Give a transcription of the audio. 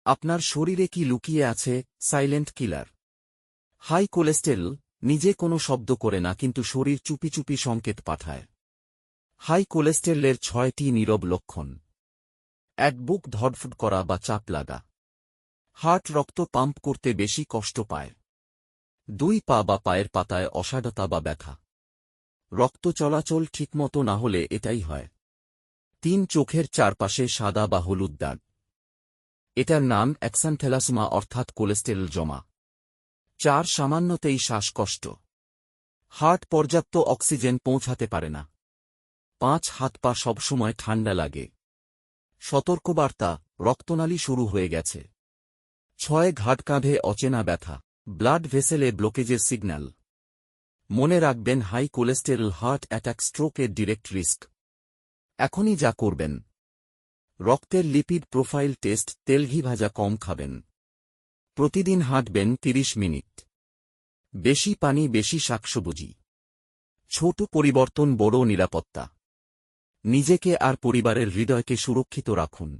আপনার শরীরে কি লুকিয়ে আছে সাইলেন্ট কিলার? হাই কোলেস্টেরল নিজে কোনো শব্দ করে না, কিন্তু শরীর চুপি চুপি সংকেত পাঠায়। হাই কোলেস্টেরলের ৬টি নীরব লক্ষণ। ১. বুক ধড়ফড় করা বা চাপ লাগা। হার্ট রক্ত পাম্প করতে বেশি কষ্ট পায়। ২. পা বা পায়ের পাতায় অসাড়তা বা ব্যথা। রক্ত চলাচল ঠিকমতো না হলে এটাই হয়। ৩. চোখের চারপাশে সাদা বা হলুদ দাগ। এটার নাম অ্যাক্সানথ্যালাসমা অর্থাৎ কোলেস্টেরল জমা। ৪. সামান্যতেই শ্বাসকষ্ট। হার্ট পর্যাপ্ত অক্সিজেন পৌঁছাতে পারে না। ৫. হাত পা সবসময় ঠান্ডা লাগে। সতর্কবার্তা, রক্তনালী শুরু হয়ে গেছে। ৬. ঘাড় কাঁধে অচেনা ব্যথা। ব্লাড ভেসেলে ব্লকেজের সিগন্যাল। মনে রাখবেন, হাই কোলেস্টেরল হার্ট অ্যাটাক স্ট্রোকের ডিরেক্ট রিস্ক। এখনই যা করবেন: রক্তের লিপিড প্রোফাইল টেস্ট, তেল ঘি ভাজা কম খাবেন। প্রতিদিন হাঁটবেন ৩০ মিনিট। বেশি পানি, বেশি শাকসবজি। ছোট পরিবর্তন, বড় নিরাপত্তা। নিজেকে আর পরিবারের হৃদয়কে সুরক্ষিত রাখুন।